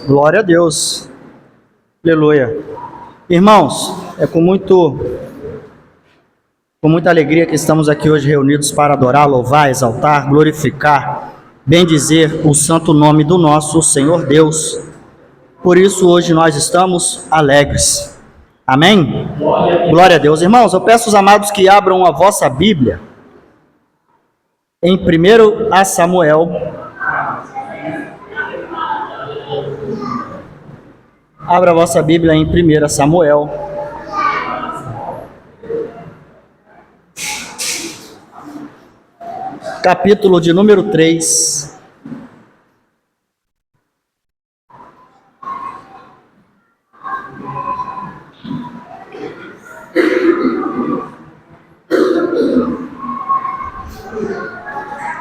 Glória a Deus. Aleluia. Irmãos, é com muita alegria que estamos aqui hoje reunidos para adorar, louvar, exaltar, glorificar, bendizer o santo nome do nosso Senhor Deus. Por isso hoje nós estamos alegres. Amém? Glória a Deus. Irmãos, eu peço aos amados que abram a vossa Bíblia em 1 Samuel. Abra a vossa Bíblia em 1 Samuel. Capítulo de número 3.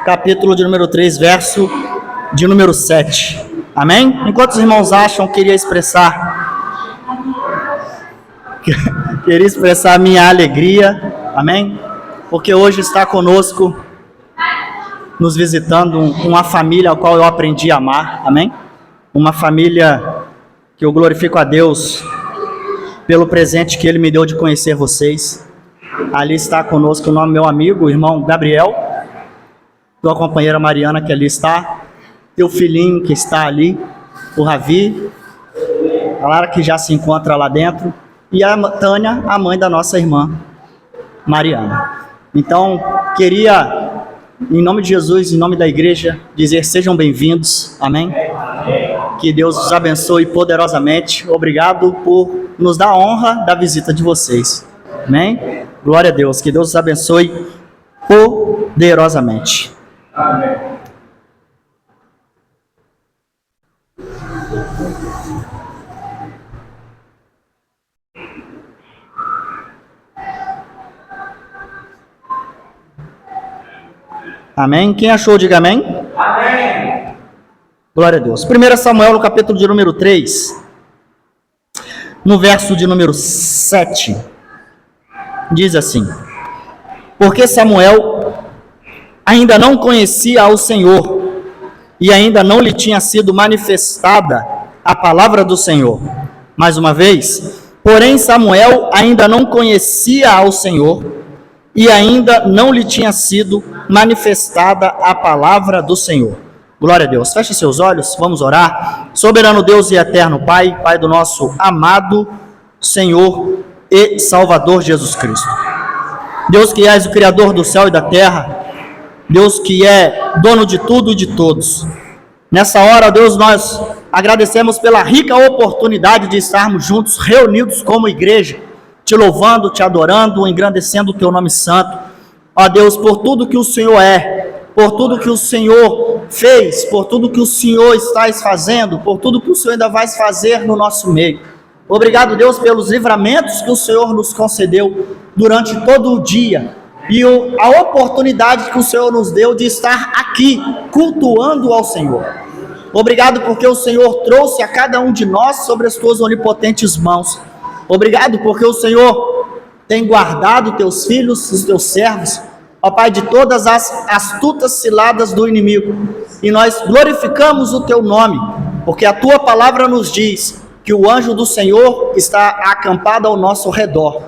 Capítulo de número 3, verso de número 7. Amém? Enquanto os irmãos acham, queria expressar a minha alegria, amém? Porque hoje está conosco, nos visitando, uma família a qual eu aprendi a amar, amém? Uma família que eu glorifico a Deus pelo presente que Ele me deu de conhecer vocês. Ali está conosco o meu amigo, o irmão Gabriel, tua companheira Mariana, que ali está, teu filhinho que está ali, o Ravi, a Lara que já se encontra lá dentro, e a Tânia, a mãe da nossa irmã Mariana. Então, queria, em nome de Jesus, em nome da igreja, dizer: sejam bem-vindos, amém? Que Deus os abençoe poderosamente. Obrigado por nos dar a honra da visita de vocês, amém? Glória a Deus, que Deus os abençoe poderosamente. Amém. Amém? Quem achou, diga amém. Amém. Glória a Deus. 1 Samuel, no capítulo de número 3, no verso de número 7, diz assim: porque Samuel ainda não conhecia ao Senhor, e ainda não lhe tinha sido manifestada a palavra do Senhor. Mais uma vez, porém Samuel ainda não conhecia ao Senhor, e ainda não lhe tinha sido manifestada a palavra do Senhor. Glória a Deus. Feche seus olhos, vamos orar. Soberano Deus e eterno Pai, Pai do nosso amado Senhor e Salvador Jesus Cristo. Deus que és o Criador do céu e da terra, Deus que é dono de tudo e de todos. Nessa hora, Deus, nós agradecemos pela rica oportunidade de estarmos juntos, reunidos como igreja, te louvando, te adorando, engrandecendo o teu nome santo. Ó Deus, por tudo que o Senhor é, por tudo que o Senhor fez, por tudo que o Senhor está fazendo, por tudo que o Senhor ainda vai fazer no nosso meio. Obrigado, Deus, pelos livramentos que o Senhor nos concedeu durante todo o dia e a oportunidade que o Senhor nos deu de estar aqui, cultuando ao Senhor. Obrigado porque o Senhor trouxe a cada um de nós sobre as tuas onipotentes mãos. Obrigado porque o Senhor tem guardado teus filhos, os teus servos, ó Pai, de todas as astutas ciladas do inimigo. E nós glorificamos o teu nome, porque a tua palavra nos diz que o anjo do Senhor está acampado ao nosso redor.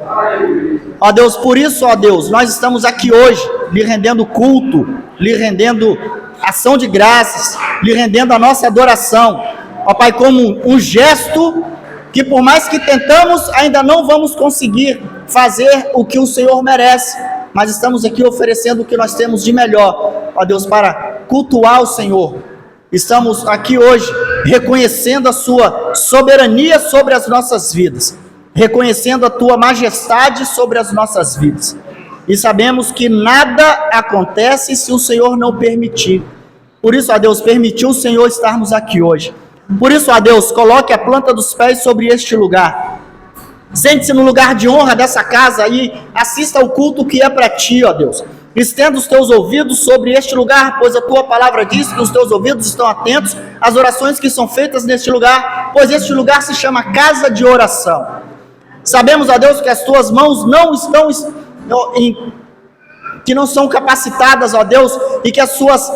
Ó Deus, por isso, ó Deus, nós estamos aqui hoje, lhe rendendo culto, lhe rendendo ação de graças, lhe rendendo a nossa adoração, ó Pai, como um gesto que, por mais que tentamos, ainda não vamos conseguir fazer o que o Senhor merece, mas estamos aqui oferecendo o que nós temos de melhor, ó Deus, para cultuar o Senhor. Estamos aqui hoje reconhecendo a sua soberania sobre as nossas vidas, reconhecendo a tua majestade sobre as nossas vidas, e sabemos que nada acontece se o Senhor não permitir. Por isso, ó Deus, permitiu o Senhor estarmos aqui hoje. Por isso, ó Deus, coloque a planta dos pés sobre este lugar. Sente-se no lugar de honra dessa casa e assista ao culto que é para ti, ó Deus. Estenda os teus ouvidos sobre este lugar, pois a tua palavra diz que os teus ouvidos estão atentos às orações que são feitas neste lugar, pois este lugar se chama casa de oração. Sabemos, ó Deus, que as tuas mãos não estão que não são capacitadas, ó Deus, e que as suas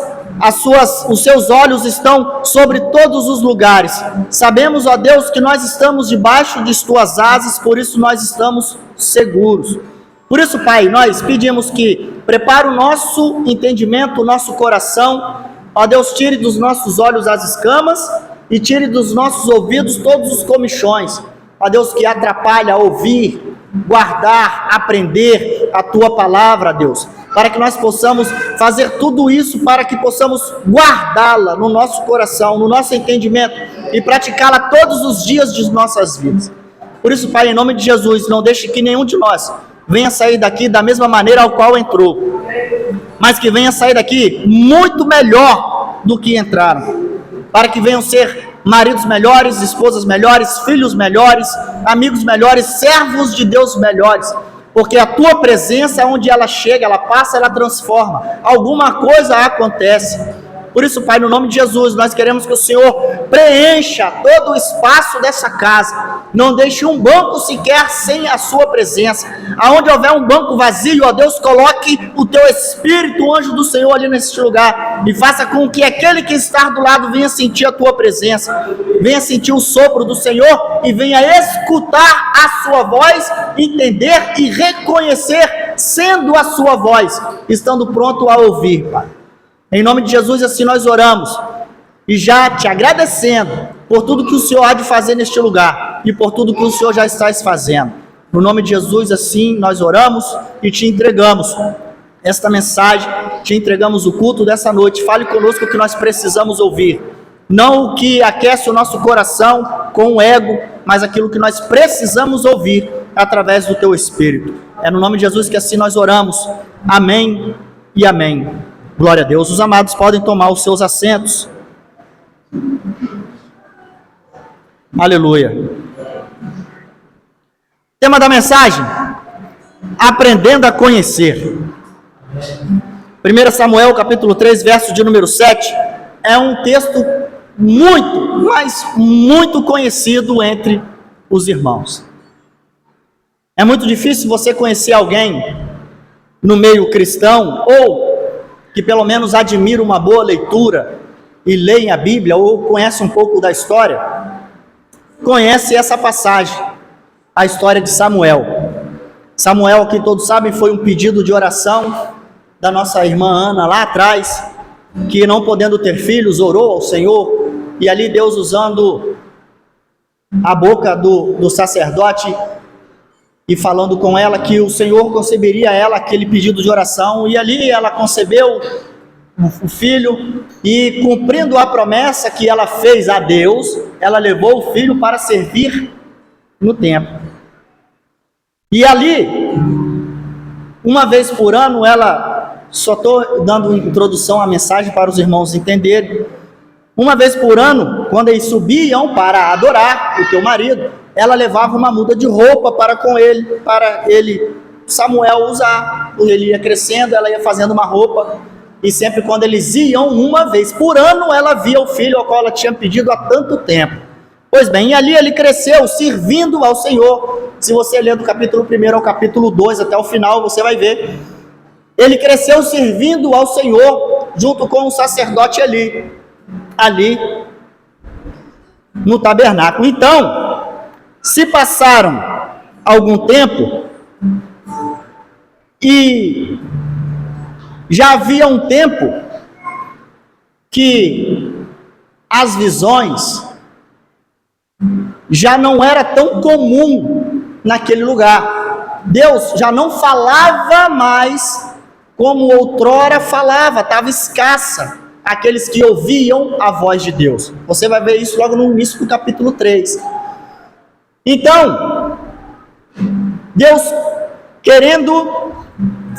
os seus olhos estão sobre todos os lugares. Sabemos, ó Deus, que nós estamos debaixo de tuas asas, por isso nós estamos seguros. Por isso, Pai, nós pedimos que prepare o nosso entendimento, o nosso coração. Ó Deus, tire dos nossos olhos as escamas e tire dos nossos ouvidos todos os comichões. Ó Deus, que atrapalha ouvir, guardar, aprender a tua palavra, Deus, para que nós possamos fazer tudo isso, para que possamos guardá-la no nosso coração, no nosso entendimento e praticá-la todos os dias de nossas vidas. Por isso, Pai, em nome de Jesus, não deixe que nenhum de nós venha sair daqui da mesma maneira ao qual entrou, mas que venha sair daqui muito melhor do que entraram, para que venham ser maridos melhores, esposas melhores, filhos melhores, amigos melhores, servos de Deus melhores, porque a tua presença, onde ela chega, ela passa, ela transforma, alguma coisa acontece. Por isso, Pai, no nome de Jesus, nós queremos que o Senhor preencha todo o espaço dessa casa, não deixe um banco sequer sem a sua presença. Aonde houver um banco vazio, ó Deus, coloque o teu Espírito, o anjo do Senhor ali nesse lugar, e faça com que aquele que está do lado venha sentir a tua presença, venha sentir o sopro do Senhor e venha escutar a sua voz, entender e reconhecer, sendo a sua voz, estando pronto a ouvir, Pai. Em nome de Jesus, assim nós oramos, e já te agradecendo por tudo que o Senhor há de fazer neste lugar, e por tudo que o Senhor já está fazendo. No nome de Jesus, assim nós oramos e te entregamos esta mensagem, te entregamos o culto dessa noite. Fale conosco o que nós precisamos ouvir, não o que aquece o nosso coração com o ego, mas aquilo que nós precisamos ouvir através do teu Espírito. É no nome de Jesus que assim nós oramos. Amém e amém. Glória a Deus. Os amados podem tomar os seus assentos. Aleluia. Tema da mensagem: aprendendo a conhecer. 1 Samuel capítulo 3, verso de número 7, é um texto muito, mas muito conhecido entre os irmãos. É muito difícil você conhecer alguém no meio cristão, ou que pelo menos admira uma boa leitura e leia a Bíblia, ou conhece um pouco da história, conhece essa passagem, a história de Samuel. Samuel, que todos sabem, foi um pedido de oração da nossa irmã Ana lá atrás, que não podendo ter filhos, orou ao Senhor, e ali Deus, usando a boca do sacerdote e falando com ela, que o Senhor conceberia a ela aquele pedido de oração, e ali ela concebeu o filho, e cumprindo a promessa que ela fez a Deus, ela levou o filho para servir no templo. E ali, uma vez por ano, ela, só estou dando introdução à mensagem para os irmãos entenderem, uma vez por ano, quando eles subiam para adorar o teu marido, ela levava uma muda de roupa para ele, Samuel, usar. Ele ia crescendo, ela ia fazendo uma roupa, e sempre quando eles iam, uma vez por ano, ela via o filho ao qual ela tinha pedido há tanto tempo. Pois bem, e ali ele cresceu servindo ao Senhor. Se você ler do capítulo 1 ao capítulo 2 até o final, você vai ver. Ele cresceu servindo ao Senhor, junto com o sacerdote ali no tabernáculo. Então, se passaram algum tempo, e já havia um tempo que as visões já não era tão comum naquele lugar. Deus já não falava mais como outrora falava, estava escassa aqueles que ouviam a voz de Deus. Você vai ver isso logo no início do capítulo 3. Então, Deus querendo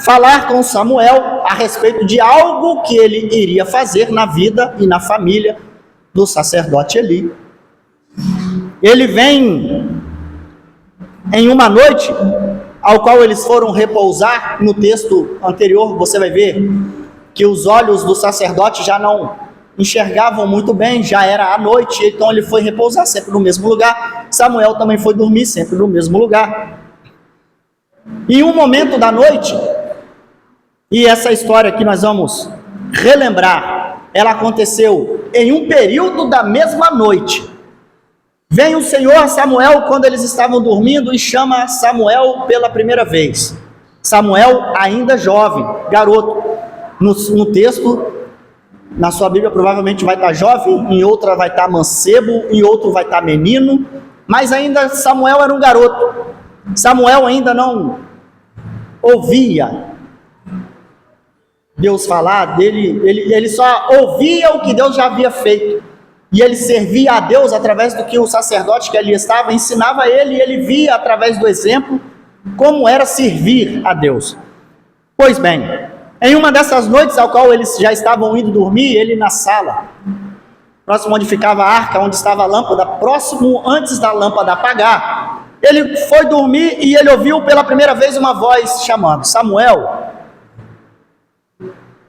falar com Samuel a respeito de algo que ele iria fazer na vida e na família do sacerdote Eli. Ele vem em uma noite, ao qual eles foram repousar. No texto anterior você vai ver que os olhos do sacerdote já não enxergavam muito bem, já era à noite, então ele foi repousar sempre no mesmo lugar. Samuel também foi dormir sempre no mesmo lugar. Em um momento da noite, e essa história que nós vamos relembrar ela aconteceu em um período da mesma noite. Vem o Senhor a Samuel quando eles estavam dormindo e chama Samuel pela primeira vez. Samuel ainda jovem, garoto. No texto, na sua Bíblia provavelmente vai estar jovem, em outra vai estar mancebo, em outro vai estar menino, mas ainda Samuel era um garoto. Samuel ainda não ouvia Deus falar dele, ele só ouvia o que Deus já havia feito. E ele servia a Deus através do que o sacerdote que ali estava ensinava a ele, e ele via através do exemplo como era servir a Deus. Pois bem, em uma dessas noites ao qual eles já estavam indo dormir, ele na sala, próximo onde ficava a arca, onde estava a lâmpada, próximo antes da lâmpada apagar, ele foi dormir e ele ouviu pela primeira vez uma voz chamando: Samuel,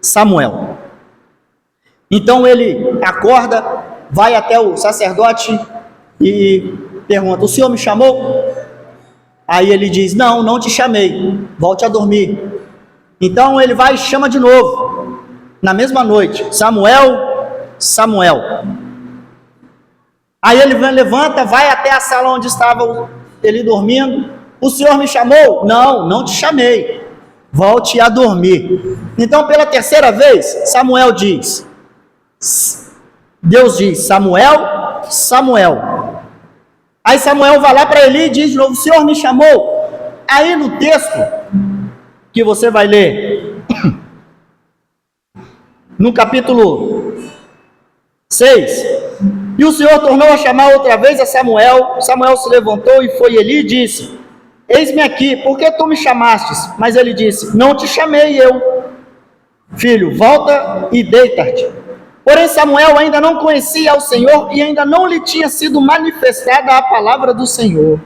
Samuel. Então ele acorda, vai até o sacerdote e pergunta: o senhor me chamou? Aí ele diz: não, não te chamei, volte a dormir. Então ele vai e chama de novo, na mesma noite: Samuel, Samuel. Aí ele levanta, vai até a sala onde estava ele dormindo: o senhor me chamou? Não, não te chamei, volte a dormir. Então pela terceira vez, Samuel diz, Deus diz: Samuel, Samuel. Aí Samuel vai lá para Eli e diz de novo: o senhor me chamou? Aí no texto que você vai ler, no capítulo 6, e o Senhor tornou a chamar outra vez a Samuel. Samuel se levantou e foi Eli e disse: eis-me aqui, por que tu me chamastes? Mas ele disse: não te chamei eu, filho, volta e deita-te. Porém Samuel ainda não conhecia ao Senhor e ainda não lhe tinha sido manifestada a palavra do Senhor.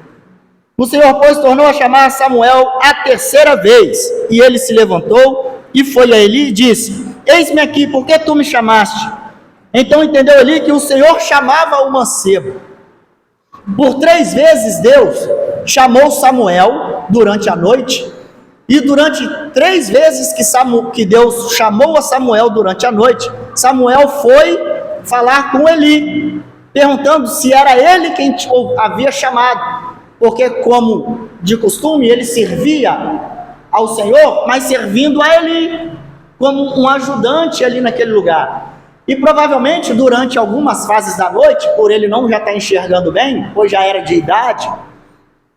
O Senhor, pois, tornou a chamar a Samuel a terceira vez, e ele se levantou e foi a Eli e disse: eis-me aqui, por que tu me chamaste? Então entendeu Eli que o Senhor chamava o mancebo. Por 3 vezes Deus chamou Samuel durante a noite, e durante 3 vezes que Deus chamou a Samuel durante a noite, Samuel foi falar com Eli, perguntando se era ele quem havia chamado, porque como de costume ele servia ao Senhor, mas servindo a Eli, como um ajudante ali naquele lugar. E provavelmente durante algumas fases da noite, por ele não já estar enxergando bem, pois já era de idade,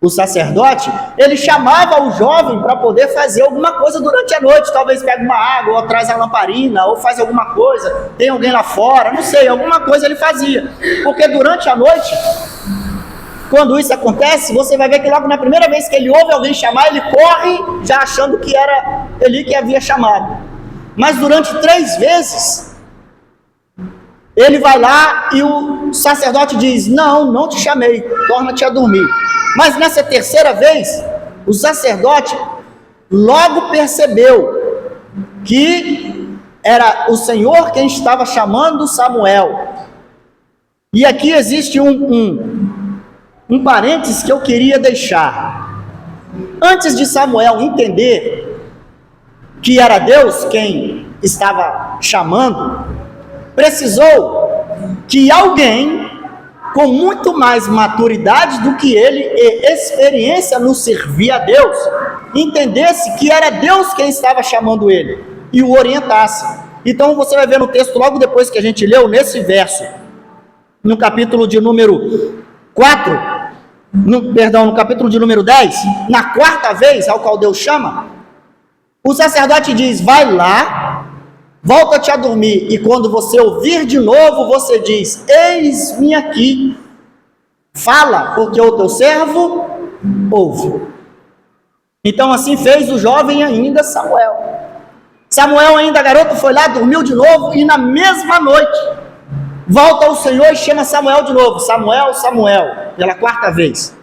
o sacerdote, ele chamava o jovem para poder fazer alguma coisa durante a noite, talvez pegue uma água, ou traz a lamparina, ou faz alguma coisa, tem alguém lá fora, não sei, alguma coisa ele fazia, porque durante a noite, quando isso acontece, você vai ver que logo na primeira vez que ele ouve alguém chamar, ele corre já achando que era ele que havia chamado, mas durante 3 vezes, ele vai lá e o sacerdote diz: não, não te chamei, torna-te a dormir. Mas nessa terceira vez, o sacerdote logo percebeu que era o Senhor quem estava chamando Samuel. E aqui existe um parênteses que eu queria deixar. Antes de Samuel entender que era Deus quem estava chamando, precisou que alguém com muito mais maturidade do que ele e experiência no servir a Deus, entendesse que era Deus quem estava chamando ele e o orientasse. Então você vai ver no texto logo depois que a gente leu, nesse verso, no capítulo de número 4, no capítulo de número 10, na 4ª vez ao qual Deus chama, o sacerdote diz: vai lá, volta-te a dormir, e quando você ouvir de novo, você diz: eis-me aqui, fala, porque o teu servo ouve. Então assim fez o jovem ainda Samuel. Samuel ainda garoto foi lá, dormiu de novo, e na mesma noite, volta ao Senhor e chama Samuel de novo: Samuel, Samuel, pela 4ª vez.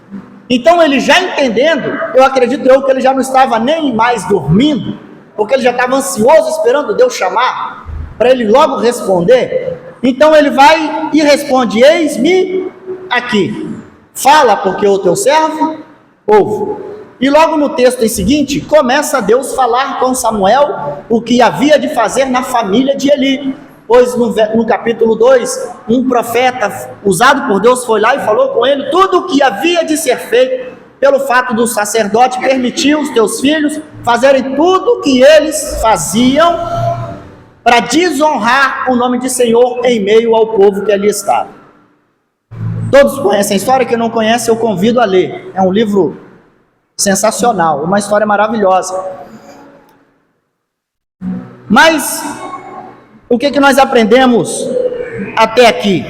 Então ele já entendendo, eu acredito que ele já não estava nem mais dormindo, porque ele já estava ansioso esperando Deus chamar, para ele logo responder. Então ele vai e responde: eis-me aqui, fala, porque o teu servo ouve. E logo no texto em seguinte, começa Deus a falar com Samuel o que havia de fazer na família de Eli, Pois no capítulo 2, um profeta usado por Deus foi lá e falou com ele tudo o que havia de ser feito, pelo fato do sacerdote permitir os teus filhos fazerem tudo o que eles faziam para desonrar o nome de Senhor em meio ao povo que ali estava. Todos conhecem a história, quem não conhece eu convido a ler. É um livro sensacional, uma história maravilhosa. Mas o que nós aprendemos até aqui?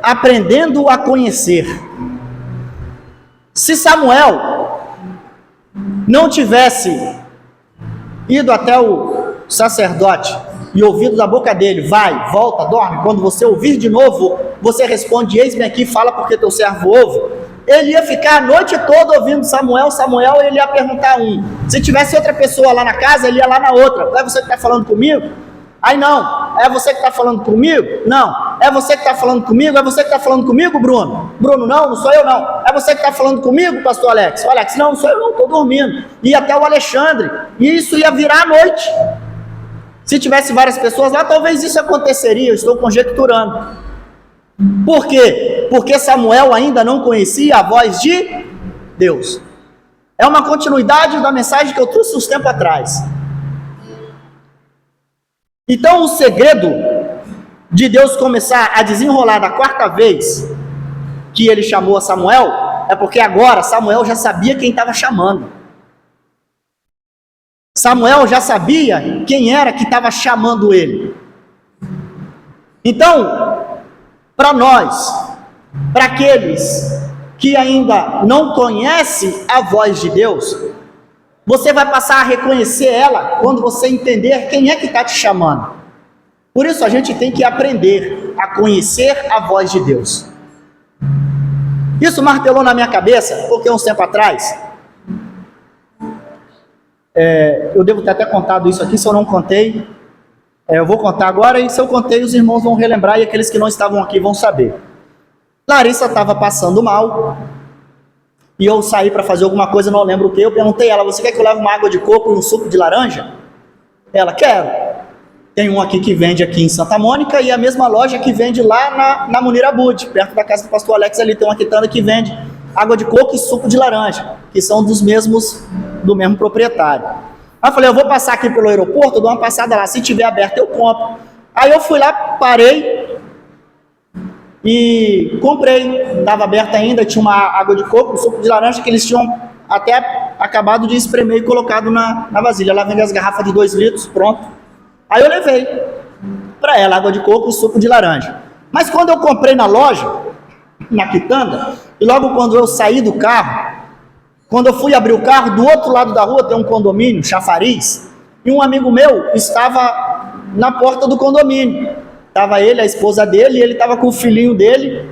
Aprendendo a conhecer. Se Samuel não tivesse ido até o sacerdote e ouvido da boca dele, vai, volta, dorme, quando você ouvir de novo, você responde, eis-me aqui, fala porque teu servo ouve. Ele ia ficar a noite toda ouvindo Samuel, ele ia perguntar se tivesse outra pessoa lá na casa, ele ia lá na outra, é você que está falando comigo? Aí não, é você que está falando comigo? Não, é você que está falando comigo? É você que está falando comigo, Bruno? Bruno, não sou eu não. É você que está falando comigo, pastor Alex? Alex, não sou eu não, estou dormindo. Ia até o Alexandre, e isso ia virar à noite. Se tivesse várias pessoas lá, talvez isso aconteceria, eu estou conjecturando. Por quê? Porque Samuel ainda não conhecia a voz de Deus. É uma continuidade da mensagem que eu trouxe uns tempos atrás. Então o segredo de Deus começar a desenrolar da quarta vez que ele chamou a Samuel, é porque agora Samuel já sabia quem estava chamando. Samuel já sabia quem era que estava chamando ele. Então, para nós, para aqueles que ainda não conhecem a voz de Deus, você vai passar a reconhecer ela quando você entender quem é que está te chamando. Por isso a gente tem que aprender a conhecer a voz de Deus. Isso martelou na minha cabeça, porque uns tempos atrás, eu devo ter até contado isso aqui, se eu não contei, eu vou contar agora, e se eu contei, os irmãos vão relembrar, e aqueles que não estavam aqui vão saber. Larissa estava passando mal, e eu saí para fazer alguma coisa, não lembro o que, eu perguntei a ela, você quer que eu leve uma água de coco e um suco de laranja? Ela, quero. Tem um aqui que vende aqui em Santa Mônica, e a mesma loja que vende lá na Munir Abud, perto da casa do pastor Alex, ali tem uma quitanda que vende água de coco e suco de laranja, que são do mesmo proprietário. Aí eu falei, eu vou passar aqui pelo aeroporto, eu dou uma passada lá, se tiver aberto eu compro. Aí eu fui lá, parei e comprei, estava aberto ainda, tinha uma água de coco, um suco de laranja que eles tinham até acabado de espremer e colocado na vasilha. Lá vende as garrafas de 2 litros, pronto. Aí eu levei para ela água de coco e suco de laranja. Mas quando eu comprei na loja, na quitanda, e logo quando eu saí do carro, quando eu fui abrir o carro, do outro lado da rua tem um condomínio, chafariz, e um amigo meu estava na porta do condomínio. Estava ele, a esposa dele, e ele estava com o filhinho dele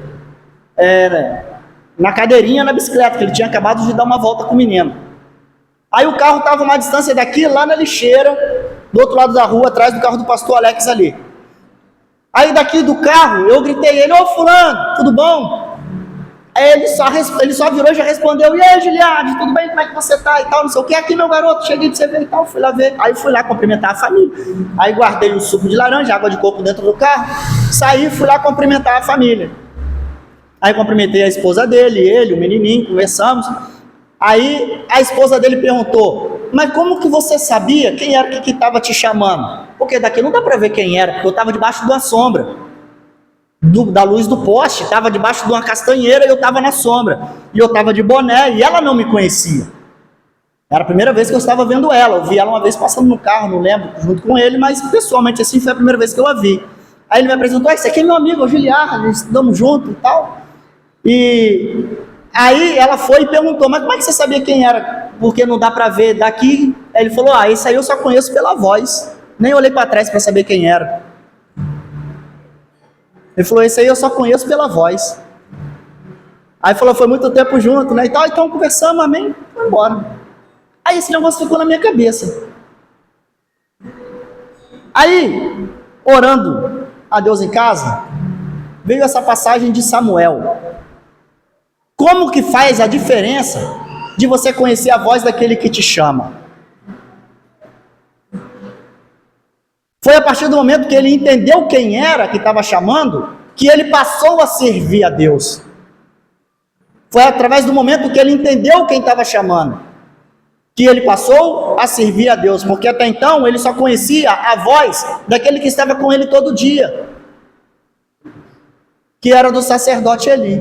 na cadeirinha, na bicicleta, que ele tinha acabado de dar uma volta com o menino. Aí o carro estava uma distância daqui, lá na lixeira, do outro lado da rua, atrás do carro do pastor Alex ali. Aí daqui do carro, eu gritei ele, ô fulano, tudo bom? Aí ele só virou e já respondeu, e aí Giliade, tudo bem, como é que você tá e tal, não sei o que, aqui meu garoto, cheguei de você ver e tal, fui lá ver, aí fui lá cumprimentar a família, aí guardei um suco de laranja, água de coco dentro do carro, saí, fui lá cumprimentar a família, aí cumprimentei a esposa dele, ele, o menininho, conversamos, aí a esposa dele perguntou, mas como que você sabia quem era que estava te chamando? Porque daqui não dá para ver quem era, porque eu estava debaixo de uma sombra, da luz do poste, estava debaixo de uma castanheira e eu estava na sombra, e eu estava de boné e ela não me conhecia, era a primeira vez que eu estava vendo ela, eu vi ela uma vez passando no carro, não lembro, junto com ele, mas pessoalmente assim foi a primeira vez que eu a vi. Aí ele me apresentou, esse aqui é meu amigo, o Giliar, nós estudamos junto e tal, e aí ela foi e perguntou, mas como é que você sabia quem era, porque não dá para ver daqui? Aí ele falou, esse aí eu só conheço pela voz, nem olhei para trás para saber quem era. Ele falou, esse aí eu só conheço pela voz. Aí falou, foi muito tempo junto, né, e tal, então conversamos, amém, foi embora. Aí esse negócio ficou na minha cabeça. Aí, orando a Deus em casa, veio essa passagem de Samuel. Como que faz a diferença de você conhecer a voz daquele que te chama? Foi a partir do momento que ele entendeu quem era que estava chamando, que ele passou a servir a Deus. Foi através do momento que ele entendeu quem estava chamando, que ele passou a servir a Deus, porque até então ele só conhecia a voz daquele que estava com ele todo dia, que era do sacerdote Eli,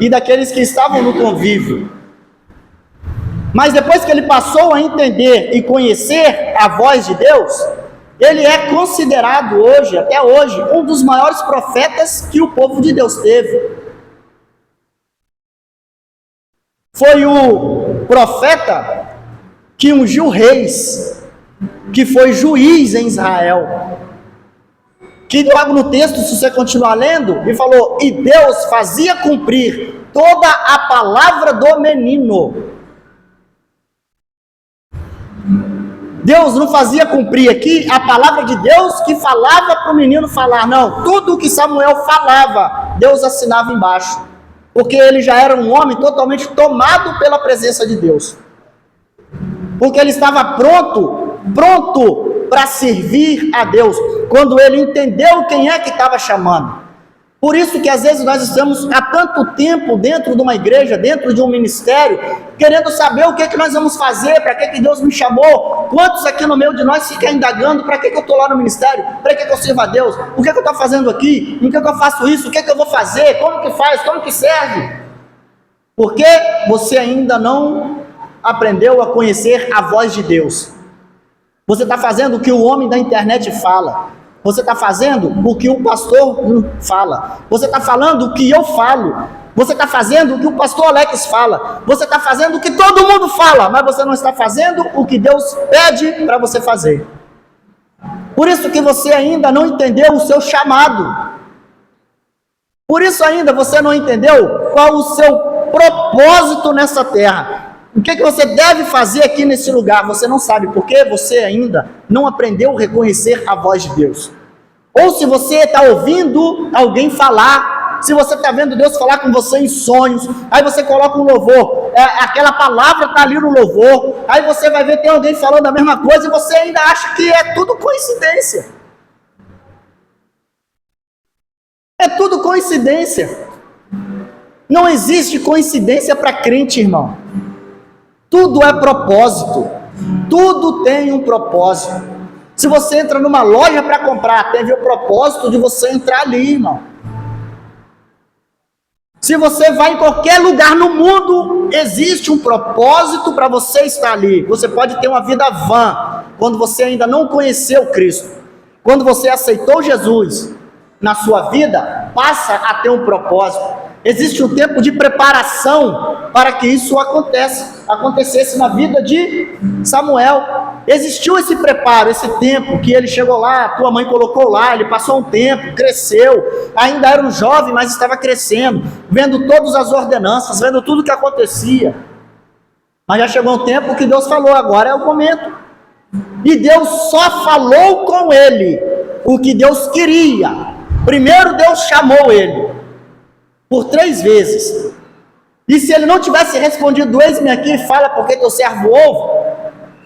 e daqueles que estavam no convívio. Mas depois que ele passou a entender e conhecer a voz de Deus, ele é considerado hoje, até hoje, um dos maiores profetas que o povo de Deus teve. Foi o profeta que ungiu reis, que foi juiz em Israel, que logo no texto, se você continuar lendo, ele falou, e Deus fazia cumprir toda a palavra do menino. Deus não fazia cumprir aqui a palavra de Deus que falava para o menino falar, não, tudo o que Samuel falava, Deus assinava embaixo, porque ele já era um homem totalmente tomado pela presença de Deus, porque ele estava pronto para servir a Deus, quando ele entendeu quem é que estava chamando. Por isso que às vezes nós estamos há tanto tempo dentro de uma igreja, dentro de um ministério, querendo saber o que que nós vamos fazer, para que Deus me chamou. Quantos aqui no meio de nós ficam indagando, para que eu estou lá no ministério, para que eu sirvo a Deus, o que eu estou fazendo aqui, em que eu faço isso, o que eu vou fazer, como que faz, como que serve? Porque você ainda não aprendeu a conhecer a voz de Deus. Você está fazendo o que o homem da internet fala. Você está fazendo o que o pastor fala. Você está falando o que eu falo. Você está fazendo o que o pastor Alex fala. Você está fazendo o que todo mundo fala, mas você não está fazendo o que Deus pede para você fazer. Por isso que você ainda não entendeu o seu chamado. Por isso ainda você não entendeu qual o seu propósito nessa terra. O que você deve fazer aqui nesse lugar? Você não sabe, porque você ainda não aprendeu a reconhecer a voz de Deus. Ou se você está ouvindo alguém falar, se você está vendo Deus falar com você em sonhos, aí você coloca um louvor, aquela palavra está ali no louvor, aí você vai ver tem alguém falando a mesma coisa e você ainda acha que é tudo coincidência. É tudo coincidência. Não existe coincidência para crente, irmão. Tudo é propósito, tudo tem um propósito. Se você entra numa loja para comprar, teve o propósito de você entrar ali, irmão. Se você vai em qualquer lugar no mundo, existe um propósito para você estar ali. Você pode ter uma vida vã, quando você ainda não conheceu Cristo. Quando você aceitou Jesus na sua vida, passa a ter um propósito. Existe um tempo de preparação para que isso acontecesse na vida de Samuel. Existiu esse preparo, esse tempo que ele chegou lá, tua mãe colocou lá, ele passou um tempo, cresceu, ainda era um jovem, mas estava crescendo, vendo todas as ordenanças, vendo tudo que acontecia. Mas já chegou um tempo que Deus falou, agora é o momento. E Deus só falou com ele o que Deus queria. Primeiro Deus chamou ele por 3 vezes, e se ele não tivesse respondido, eis-me aqui, fala porque teu servo ouve,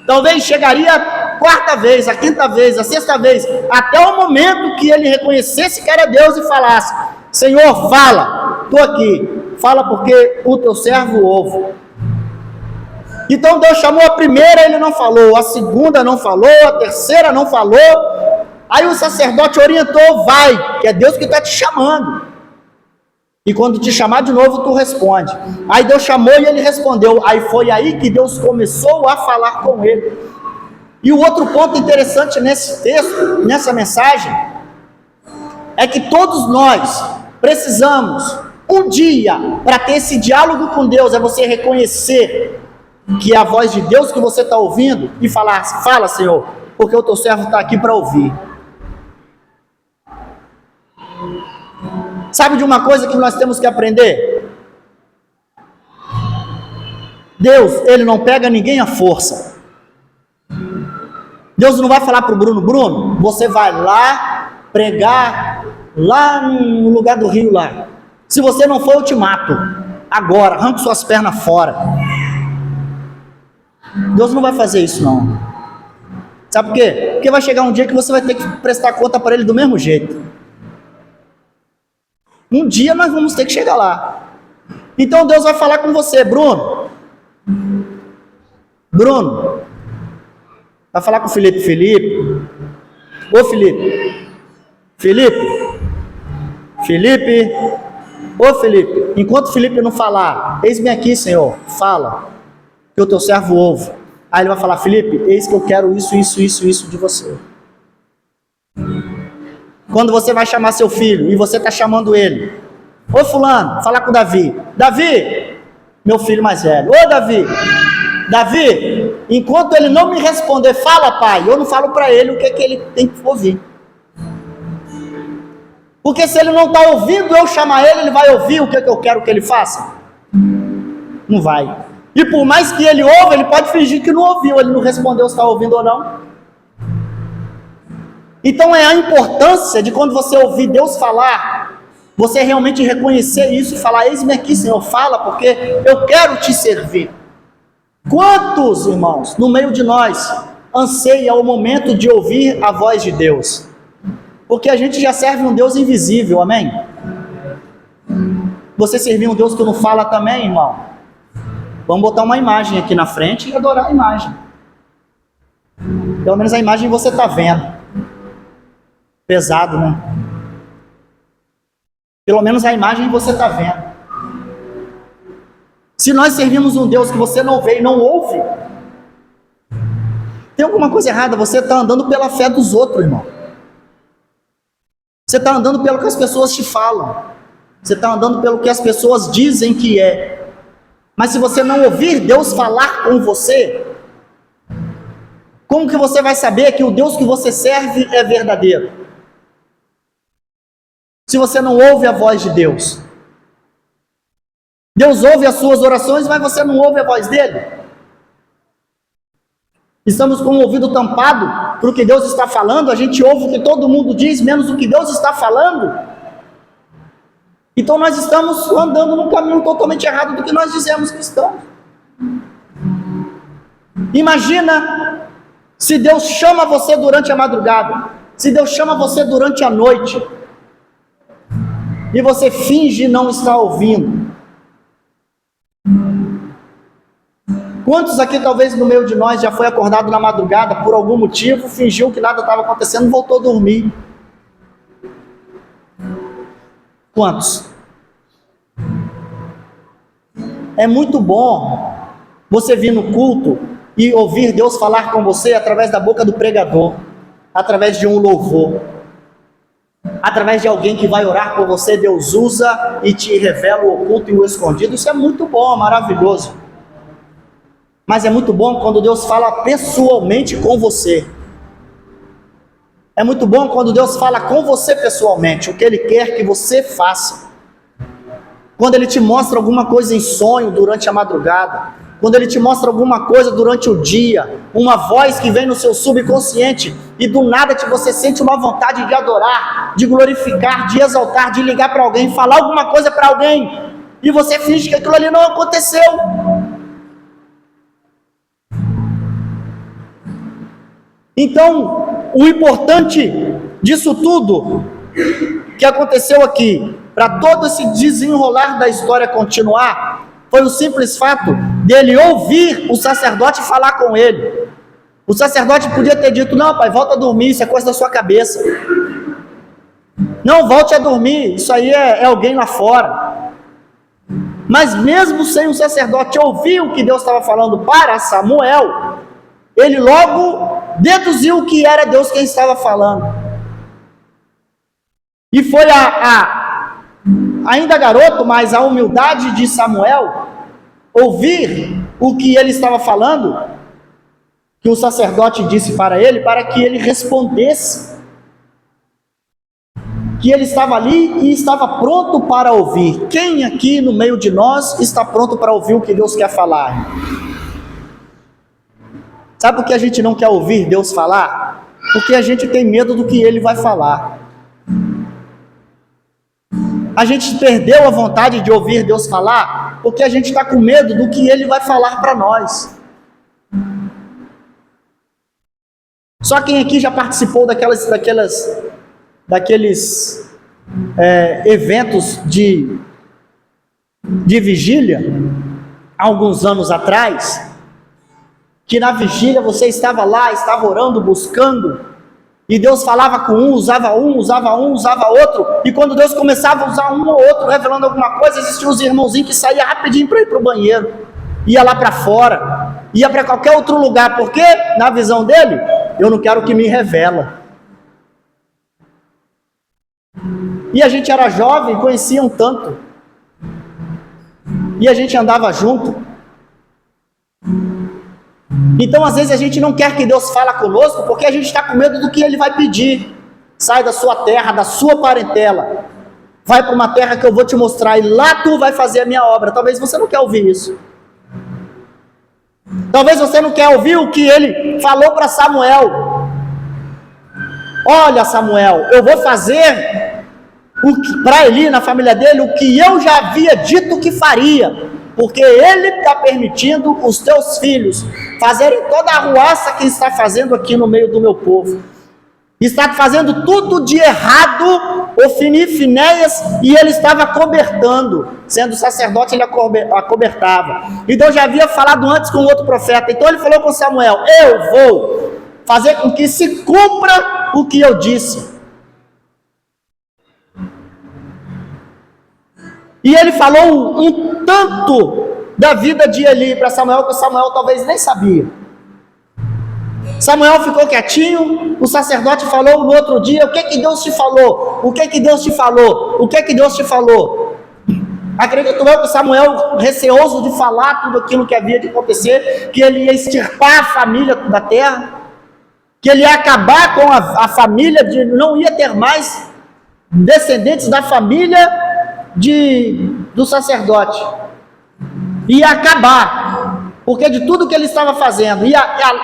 talvez chegaria a 4ª vez, a 5ª vez, a 6ª vez, até o momento que ele reconhecesse que era Deus e falasse, Senhor, fala, estou aqui, fala porque o teu servo ouve. Então Deus chamou a primeira, ele não falou, a segunda não falou, a terceira não falou, aí o sacerdote orientou, vai, que é Deus que está te chamando. E quando te chamar de novo, tu responde. Aí Deus chamou e ele respondeu. Aí foi aí que Deus começou a falar com ele. E o outro ponto interessante nesse texto, nessa mensagem, é que todos nós precisamos, um dia, para ter esse diálogo com Deus, é você reconhecer que é a voz de Deus que você está ouvindo e falar, fala, Senhor, porque o teu servo está aqui para ouvir. Sabe de uma coisa que nós temos que aprender? Deus, ele não pega ninguém à força. Deus não vai falar para o Bruno, você vai lá pregar lá no lugar do rio lá. Se você não for, eu te mato. Agora, arranco suas pernas fora. Deus não vai fazer isso não. Sabe por quê? Porque vai chegar um dia que você vai ter que prestar conta para ele do mesmo jeito. Um dia nós vamos ter que chegar lá. Então Deus vai falar com você, Bruno. Vai falar com o Felipe. Ô Felipe. Ô Felipe. Enquanto o Felipe não falar, eis-me aqui, Senhor. Fala. Que o teu servo ouve. Aí ele vai falar, Felipe, eis que eu quero isso de você. Quando você vai chamar seu filho e você está chamando ele, ô fulano, falar com o Davi, meu filho mais velho, ô Davi, enquanto ele não me responder, fala pai, eu não falo para ele o que ele tem que ouvir. Porque se ele não está ouvindo eu chamar ele vai ouvir o que eu quero que ele faça? Não vai. E por mais que ele ouva, ele pode fingir que não ouviu, ele não respondeu se está ouvindo ou não. Então é a importância de quando você ouvir Deus falar, você realmente reconhecer isso e falar, eis-me aqui, Senhor, fala, porque eu quero te servir. Quantos, irmãos, no meio de nós, anseia o momento de ouvir a voz de Deus? Porque a gente já serve um Deus invisível, amém? Você servir um Deus que não fala também, irmão? Vamos botar uma imagem aqui na frente e adorar a imagem. Pelo menos a imagem você está vendo. Pesado, né? Pelo menos a imagem você está vendo. Se nós servimos um Deus que você não vê e não ouve, tem alguma coisa errada. Você está andando pela fé dos outros, irmão. Você está andando pelo que as pessoas te falam. Você está andando pelo que as pessoas dizem que é. Mas se você não ouvir Deus falar com você, como que você vai saber que o Deus que você serve é verdadeiro? Se você não ouve a voz de Deus. Deus ouve as suas orações, mas você não ouve a voz dele. Estamos com o ouvido tampado para o que Deus está falando, a gente ouve o que todo mundo diz, menos o que Deus está falando. Então nós estamos andando num caminho totalmente errado do que nós dizemos que estamos. Imagina se Deus chama você durante a madrugada, se Deus chama você durante a noite, e você finge não estar ouvindo. Quantos aqui talvez no meio de nós já foi acordado na madrugada por algum motivo, fingiu que nada estava acontecendo e voltou a dormir? Quantos? É muito bom você vir no culto e ouvir Deus falar com você através da boca do pregador, através de um louvor, através de alguém que vai orar por você. Deus usa e te revela o oculto e o escondido. Isso é muito bom, maravilhoso. Mas é muito bom quando Deus fala pessoalmente com você. É muito bom quando Deus fala com você pessoalmente, o que Ele quer que você faça. Quando Ele te mostra alguma coisa em sonho durante a madrugada, quando Ele te mostra alguma coisa durante o dia, uma voz que vem no seu subconsciente, e do nada você sente uma vontade de adorar, de glorificar, de exaltar, de ligar para alguém, falar alguma coisa para alguém, e você finge que aquilo ali não aconteceu. Então, o importante disso tudo que aconteceu aqui, para todo esse desenrolar da história continuar, foi o simples fato dele ouvir o sacerdote falar com ele. O sacerdote podia ter dito, não pai, volta a dormir, isso é coisa da sua cabeça. Não, volte a dormir, isso aí é alguém lá fora. Mas mesmo sem o sacerdote ouvir o que Deus estava falando para Samuel, ele logo deduziu que era Deus quem estava falando. E foi ainda garoto, mas a humildade de Samuel, ouvir o que ele estava falando, que o sacerdote disse para ele, para que ele respondesse, que ele estava ali e estava pronto para ouvir. Quem aqui no meio de nós está pronto para ouvir o que Deus quer falar? Sabe por que a gente não quer ouvir Deus falar? Porque a gente tem medo do que Ele vai falar. A gente perdeu a vontade de ouvir Deus falar, porque a gente está com medo do que Ele vai falar para nós. Só quem aqui já participou daqueles eventos de vigília, alguns anos atrás, que na vigília você estava lá, estava orando, buscando, e Deus falava com um, usava outro, e quando Deus começava a usar um ou outro, revelando alguma coisa, existiam os irmãozinhos que saíam rapidinho para ir para o banheiro, ia lá para fora, ia para qualquer outro lugar, porque na visão dele, eu não quero que me revela. E a gente era jovem, conhecia um tanto, e a gente andava junto. Então às vezes a gente não quer que Deus fale conosco, porque a gente está com medo do que Ele vai pedir. Sai da sua terra, da sua parentela, vai para uma terra que eu vou te mostrar, e lá tu vai fazer a minha obra. Talvez você não quer ouvir isso. Talvez você não quer ouvir o que Ele falou para Samuel. Olha, Samuel, eu vou fazer para Eli, na família dele, o que eu já havia dito que faria, porque Ele está permitindo os teus filhos fazerem toda a arruaça que está fazendo aqui no meio do meu povo. Está fazendo tudo de errado, Ofni e Finéias, e ele estava acobertando, sendo sacerdote ele acobertava. E Deus já havia falado antes com outro profeta, então ele falou com Samuel, eu vou fazer com que se cumpra o que eu disse. E ele falou um tanto da vida de Eli para Samuel, que Samuel talvez nem sabia. Samuel ficou quietinho, o sacerdote falou no outro dia, o que que Deus te falou? O que que Deus te falou? O que que Deus te falou? Acredito eu que Samuel, receoso de falar tudo aquilo que havia de acontecer, que ele ia extirpar a família da terra, que ele ia acabar com a família, não ia ter mais descendentes da família do sacerdote, ia acabar, porque de tudo que ele estava fazendo, ia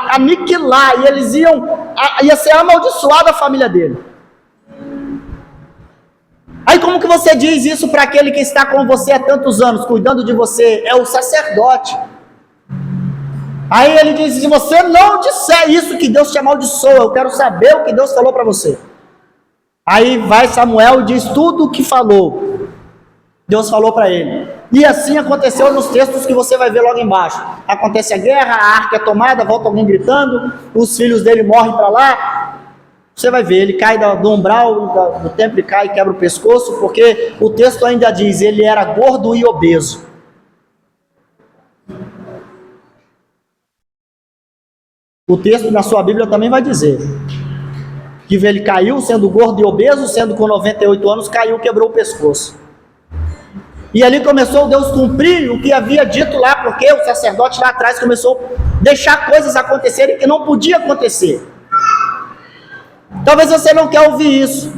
aniquilar, e eles ia ser amaldiçoada a família dele. Aí como que você diz isso para aquele que está com você há tantos anos, cuidando de você? É o sacerdote. Aí ele diz, se você não disser isso, que Deus te amaldiçoa, eu quero saber o que Deus falou para você. Aí vai Samuel e diz tudo o que falou. Deus falou para ele. E assim aconteceu nos textos que você vai ver logo embaixo. Acontece a guerra, a arca é tomada, volta alguém gritando, os filhos dele morrem para lá. Você vai ver, ele cai do umbral do templo e cai e quebra o pescoço, porque o texto ainda diz, ele era gordo e obeso. O texto na sua Bíblia também vai dizer que ele caiu sendo gordo e obeso, sendo com 98 anos, caiu, quebrou o pescoço. E ali começou Deus cumprir o que havia dito lá, porque o sacerdote lá atrás começou a deixar coisas acontecerem que não podia acontecer. Talvez você não quer ouvir isso,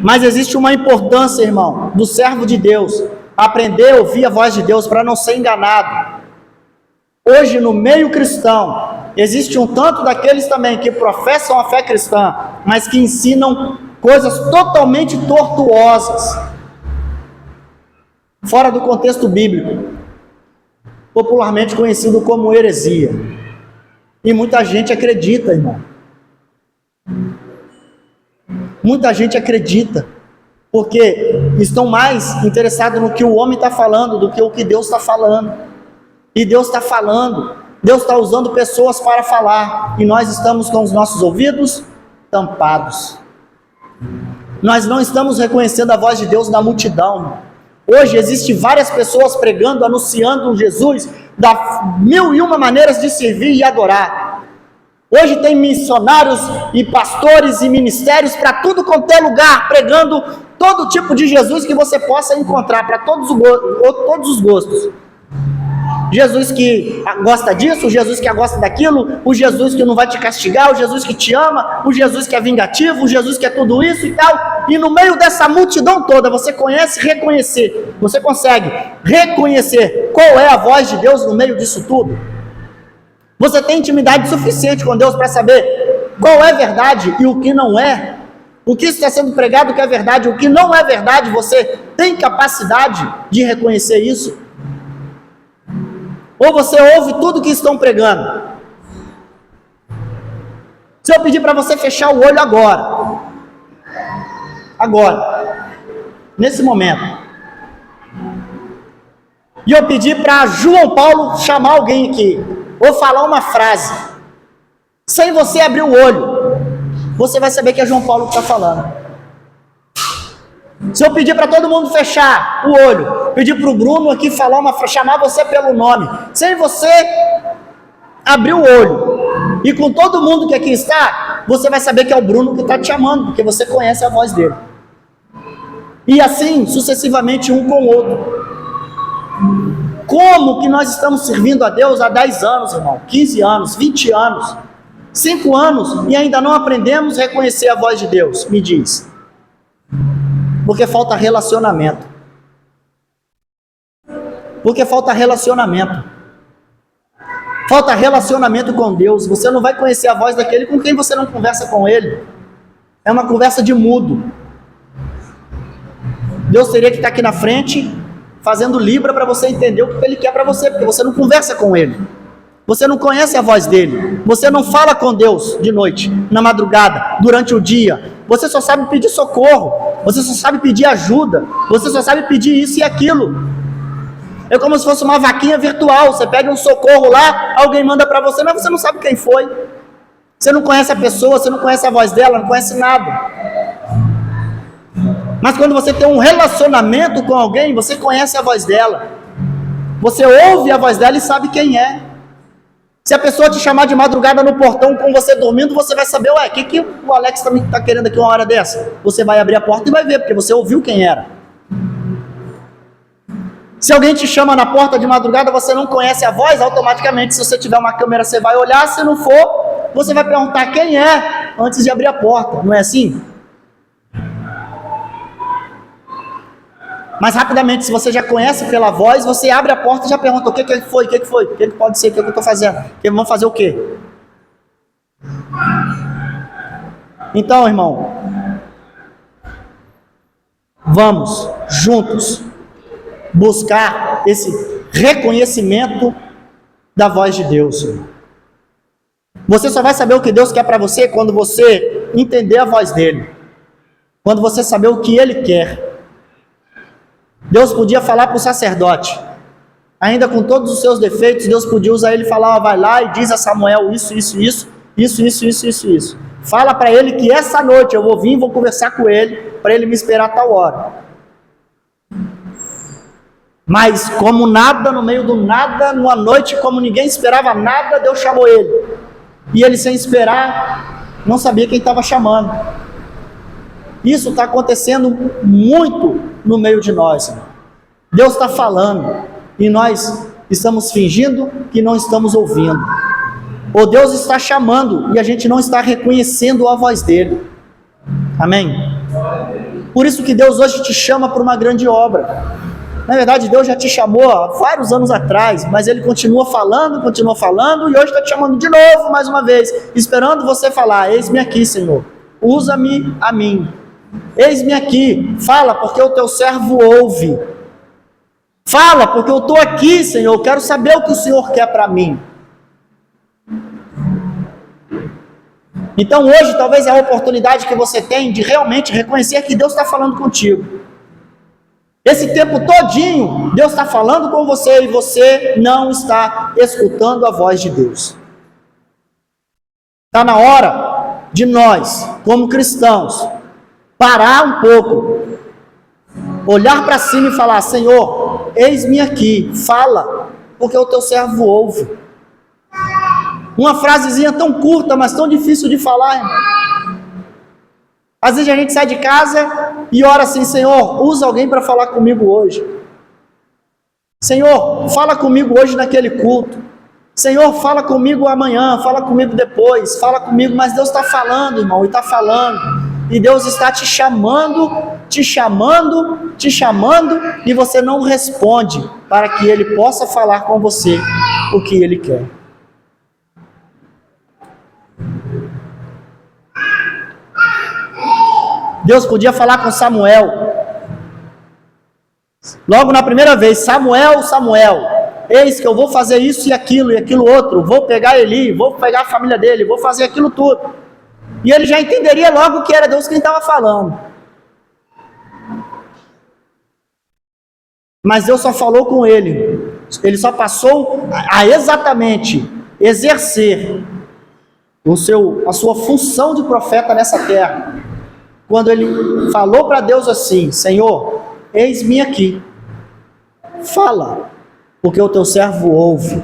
mas existe uma importância, irmão, do servo de Deus, aprender a ouvir a voz de Deus para não ser enganado. Hoje no meio cristão, existe um tanto daqueles também que professam a fé cristã, mas que ensinam coisas totalmente tortuosas, fora do contexto bíblico, popularmente conhecido como heresia. E muita gente acredita, irmão. Muita gente acredita, porque estão mais interessados no que o homem está falando do que o que Deus está falando. E Deus está falando, Deus está usando pessoas para falar, e nós estamos com os nossos ouvidos tampados. Nós não estamos reconhecendo a voz de Deus na multidão. Hoje existem várias pessoas pregando, anunciando um Jesus, da 1001 maneiras de servir e adorar. Hoje tem missionários e pastores e ministérios para tudo quanto é lugar, pregando todo tipo de Jesus que você possa encontrar, para todos os gostos. Jesus que gosta disso, o Jesus que gosta daquilo, o Jesus que não vai te castigar, o Jesus que te ama, o Jesus que é vingativo, o Jesus que é tudo isso e tal. E no meio dessa multidão toda, você você consegue reconhecer qual é a voz de Deus no meio disso tudo? Você tem intimidade suficiente com Deus para saber qual é verdade e o que não é? O que está sendo pregado que é verdade, o que não é verdade, você tem capacidade de reconhecer isso? Ou você ouve tudo que estão pregando? Se eu pedir para você fechar o olho agora, nesse momento, e eu pedir para João Paulo chamar alguém aqui, ou falar uma frase, sem você abrir o olho, você vai saber que é João Paulo que está falando. Se eu pedir para todo mundo fechar o olho, pedir para o Bruno aqui falar chamar você pelo nome, sem você abrir o olho, e com todo mundo que aqui está, você vai saber que é o Bruno que está te chamando, porque você conhece a voz dele. E assim, sucessivamente, um com o outro. Como que nós estamos servindo a Deus há 10 anos, irmão, 15 anos, 20 anos, 5 anos, e ainda não aprendemos a reconhecer a voz de Deus? Me diz. Porque falta relacionamento. Porque falta relacionamento. Falta relacionamento com Deus. Você não vai conhecer a voz daquele com quem você não conversa com ele. É uma conversa de mudo. Deus teria que estar aqui na frente, fazendo libra para você entender o que ele quer para você, porque você não conversa com ele. Você não conhece a voz dele. Você não fala com Deus de noite, na madrugada, durante o dia. Você só sabe pedir socorro. Você só sabe pedir ajuda. Você só sabe pedir isso e aquilo. É como se fosse uma vaquinha virtual. Você pega um socorro lá, alguém manda para você, mas você não sabe quem foi. Você não conhece a pessoa, você não conhece a voz dela, não conhece nada. Mas quando você tem um relacionamento com alguém, você conhece a voz dela. Você ouve a voz dela e sabe quem é. Se a pessoa te chamar de madrugada no portão com você dormindo, você vai saber, o que o Alex está querendo aqui uma hora dessa? Você vai abrir a porta e vai ver, porque você ouviu quem era. Se alguém te chama na porta de madrugada, você não conhece a voz, automaticamente, se você tiver uma câmera, você vai olhar, se não for, você vai perguntar quem é, antes de abrir a porta, não é assim? Mas rapidamente, se você já conhece pela voz, você abre a porta e já pergunta, o que foi, o que pode ser, o que eu estou fazendo, vamos fazer o quê? Então, irmão, vamos juntos buscar esse reconhecimento da voz de Deus. Você só vai saber o que Deus quer para você quando você entender a voz dele, quando você saber o que ele quer. Deus podia falar para o sacerdote, ainda com todos os seus defeitos, Deus podia usar ele e falar, vai lá e diz a Samuel isso. Fala para ele que essa noite eu vou vir e vou conversar com ele, para ele me esperar a tal hora. Mas como nada, no meio do nada, numa noite como ninguém esperava nada, Deus chamou ele. E ele, sem esperar, não sabia quem estava chamando. Isso está acontecendo muito no meio de nós, irmão. Deus está falando e nós estamos fingindo que não estamos ouvindo. Ou Deus está chamando e a gente não está reconhecendo a voz dele. Amém? Por isso que Deus hoje te chama para uma grande obra. Na verdade, Deus já te chamou há vários anos atrás, mas ele continua falando e hoje está te chamando de novo, mais uma vez, esperando você falar, eis-me aqui, Senhor, usa-me a mim. Eis-me aqui, fala porque o teu servo ouve. Fala porque eu estou aqui, Senhor, eu quero saber o que o Senhor quer para mim. Então hoje talvez é a oportunidade que você tem de realmente reconhecer que Deus está falando contigo. Esse tempo todinho, Deus está falando com você e você não está escutando a voz de Deus. Está na hora de nós, como cristãos, parar um pouco, olhar para cima e falar, Senhor, eis-me aqui, fala, porque o teu servo ouve. Uma frasezinha tão curta, mas tão difícil de falar, irmão. Às vezes a gente sai de casa e ora assim, Senhor, usa alguém para falar comigo hoje. Senhor, fala comigo hoje naquele culto. Senhor, fala comigo amanhã, fala comigo depois, fala comigo, mas Deus está falando, irmão, e está falando. E Deus está te chamando, e você não responde para que Ele possa falar com você o que Ele quer. Deus podia falar com Samuel. Logo na primeira vez, Samuel, eis que eu vou fazer isso e aquilo outro, vou pegar Eli, vou pegar a família dele, vou fazer aquilo tudo. E ele já entenderia logo que era Deus quem estava falando. Mas Deus só falou com ele. Ele só passou a exatamente exercer a sua função de profeta nessa terra, quando ele falou para Deus assim: Senhor, eis-me aqui, fala, porque o teu servo ouve.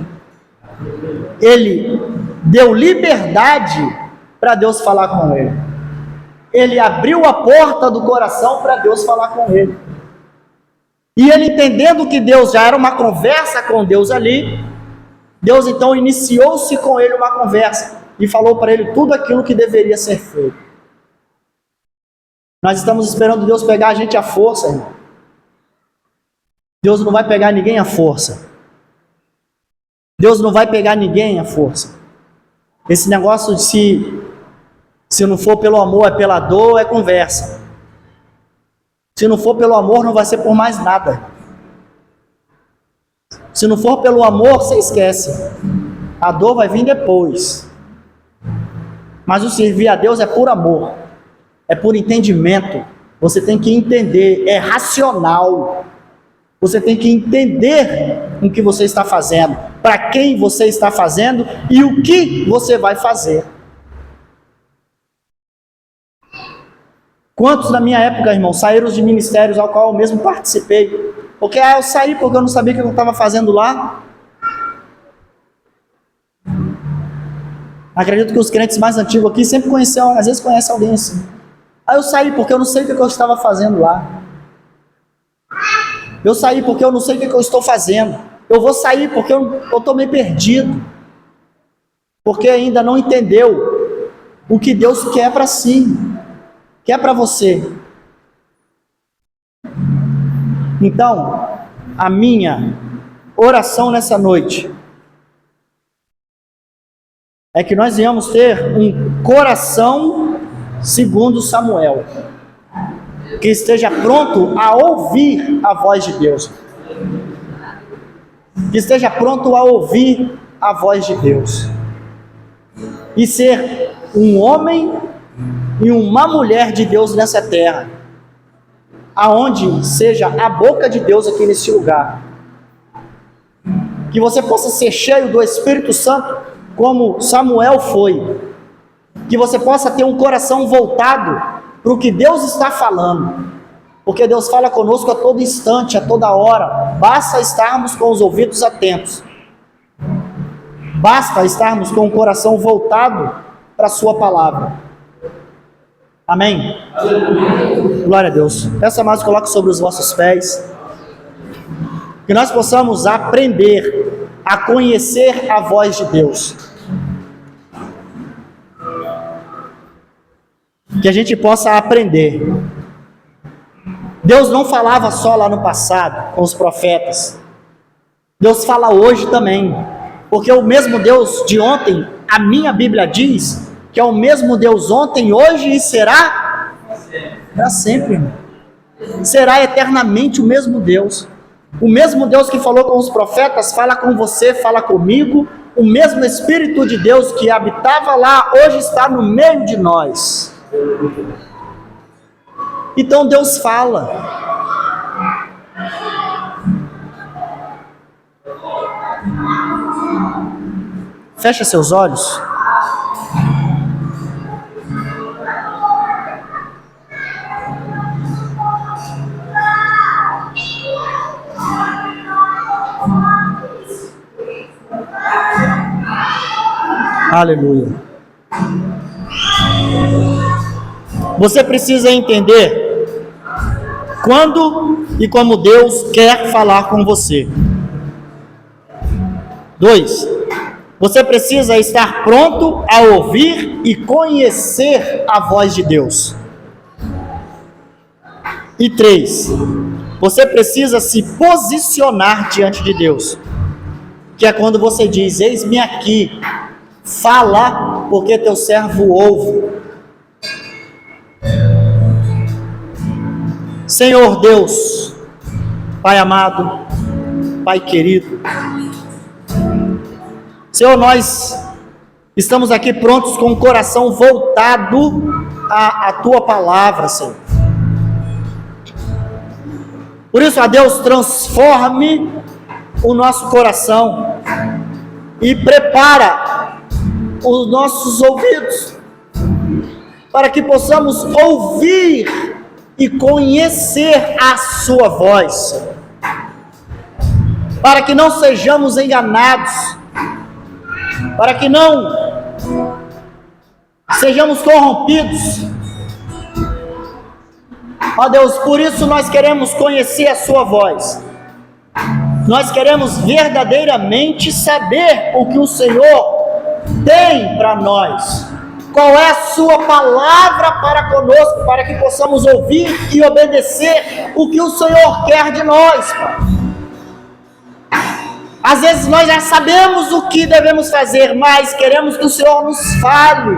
Ele deu liberdade para Deus falar com ele. Ele abriu a porta do coração para Deus falar com ele. E ele, entendendo que Deus já era uma conversa com Deus ali, Deus então iniciou-se com ele uma conversa e falou para ele tudo aquilo que deveria ser feito. Nós estamos esperando Deus pegar a gente à força, irmão. Deus não vai pegar ninguém à força. Deus não vai pegar ninguém à força. Esse negócio de se não for pelo amor, é pela dor, é conversa. Se não for pelo amor, não vai ser por mais nada. Se não for pelo amor, você esquece. A dor vai vir depois. Mas o servir a Deus é por amor. É por entendimento. Você tem que entender. É racional. Você tem que entender o que você está fazendo. Para quem você está fazendo. E o que você vai fazer. Quantos na minha época, irmão, saíram de ministérios ao qual eu mesmo participei? Porque eu saí porque eu não sabia o que eu estava fazendo lá. Acredito que os crentes mais antigos aqui sempre conheceram, às vezes conhecem alguém assim. Aí eu saí porque eu não sei o que eu estava fazendo lá. Eu saí porque eu não sei o que eu estou fazendo. Eu vou sair porque eu estou meio perdido. Porque ainda não entendeu o que Deus quer para si. Que é para você. Então, a minha oração nessa noite é que nós venhamos ter um coração segundo Samuel, que esteja pronto a ouvir a voz de Deus, que esteja pronto a ouvir a voz de Deus, e ser um homem e uma mulher de Deus nessa terra, aonde seja a boca de Deus aqui nesse lugar, que você possa ser cheio do Espírito Santo, como Samuel foi, que você possa ter um coração voltado para o que Deus está falando, porque Deus fala conosco a todo instante, a toda hora, basta estarmos com os ouvidos atentos, basta estarmos com o coração voltado para a sua palavra. Amém? Glória a Deus. Essa mais coloque sobre os vossos pés. Que nós possamos aprender a conhecer a voz de Deus. Que a gente possa aprender. Deus não falava só lá no passado, com os profetas. Deus fala hoje também. Porque o mesmo Deus de ontem, a minha Bíblia diz que é o mesmo Deus ontem, hoje e será para sempre, irmão. Será eternamente o mesmo Deus. O mesmo Deus que falou com os profetas, fala com você, fala comigo. O mesmo Espírito de Deus que habitava lá, hoje está no meio de nós. Então Deus fala. Fecha seus olhos. Aleluia. Você precisa entender quando e como Deus quer falar com você. 2. Você precisa estar pronto a ouvir e conhecer a voz de Deus. E 3. Você precisa se posicionar diante de Deus. Que é quando você diz: eis-me aqui, fala, porque teu servo ouve. Senhor Deus, Pai amado, Pai querido, Senhor, nós Estamos aqui prontos com o coração voltado à Tua palavra, Senhor. Por isso, ó Deus, transforme o nosso coração e prepara os nossos ouvidos para que possamos ouvir e conhecer a Sua voz, Senhor. Para que não sejamos enganados, para que não sejamos corrompidos. Ó Deus, por isso nós queremos conhecer a Sua voz. Nós queremos verdadeiramente saber o que o Senhor tem para nós. Qual é a Sua palavra para conosco, para que possamos ouvir e obedecer o que o Senhor quer de nós, Pai. Às vezes nós já sabemos o que devemos fazer, mas queremos que o Senhor nos fale.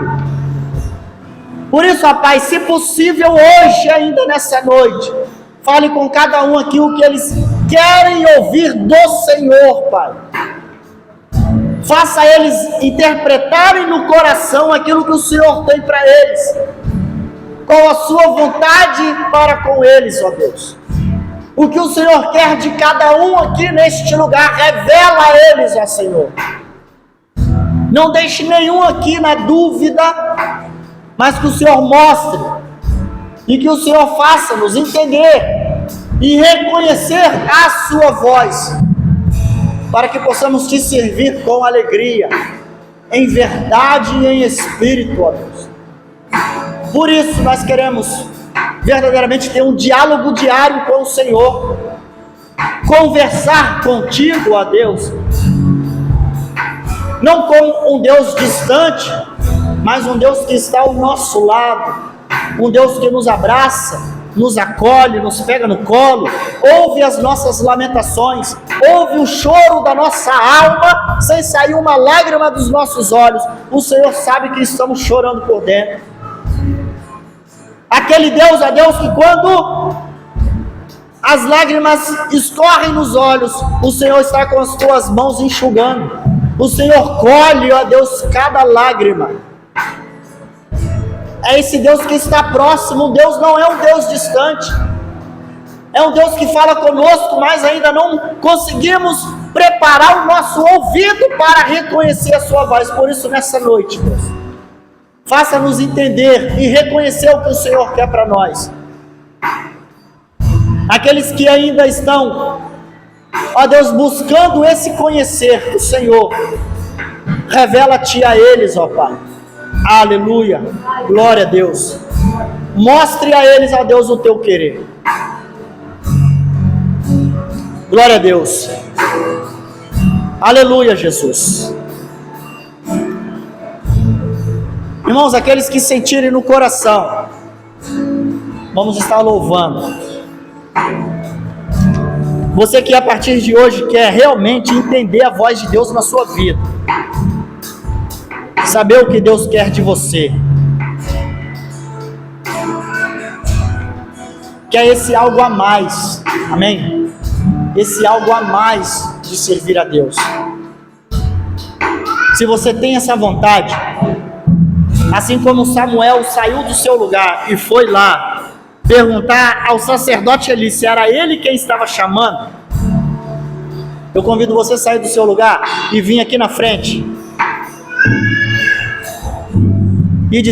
Por isso, ó Pai, se possível hoje, ainda nessa noite, fale com cada um aqui o que eles querem ouvir do Senhor, Pai. Faça eles interpretarem no coração aquilo que o Senhor tem para eles. Qual a Sua vontade para com eles, ó Deus. O que o Senhor quer de cada um aqui neste lugar, revela a eles, ó Senhor. Não deixe nenhum aqui na dúvida, mas que o Senhor mostre, e que o Senhor faça-nos entender e reconhecer a Sua voz, para que possamos Te servir com alegria, em verdade e em espírito, ó Deus. Por isso nós queremos verdadeiramente ter um diálogo diário com o Senhor, conversar contigo, ó Deus, não com um Deus distante, mas um Deus que está ao nosso lado, um Deus que nos abraça, nos acolhe, nos pega no colo, ouve as nossas lamentações, ouve o choro da nossa alma, sem sair uma lágrima dos nossos olhos. O Senhor sabe que estamos chorando por dentro. Aquele Deus, ó Deus, que quando as lágrimas escorrem nos olhos, o Senhor está com as Tuas mãos enxugando. O Senhor colhe, ó Deus, cada lágrima. É esse Deus que está próximo. Deus não é um Deus distante, é um Deus que fala conosco, mas ainda não conseguimos preparar o nosso ouvido para reconhecer a Sua voz. Por isso, nessa noite, Deus, faça-nos entender e reconhecer o que o Senhor quer para nós. Aqueles que ainda estão, ó Deus, buscando esse conhecer do Senhor, revela-te a eles, ó Pai. Aleluia, glória a Deus. Mostre a eles, ó Deus, o Teu querer. Glória a Deus. Aleluia, Jesus. Irmãos, aqueles que sentirem no coração, vamos estar louvando. Você que a partir de hoje quer realmente entender a voz de Deus na sua vida, saber o que Deus quer de você, quer esse algo a mais, amém? Esse algo a mais de servir a Deus. Se você tem essa vontade, assim como Samuel saiu do seu lugar e foi lá perguntar ao sacerdote Eli se era ele quem estava chamando, eu convido você a sair do seu lugar e vir aqui na frente e dizer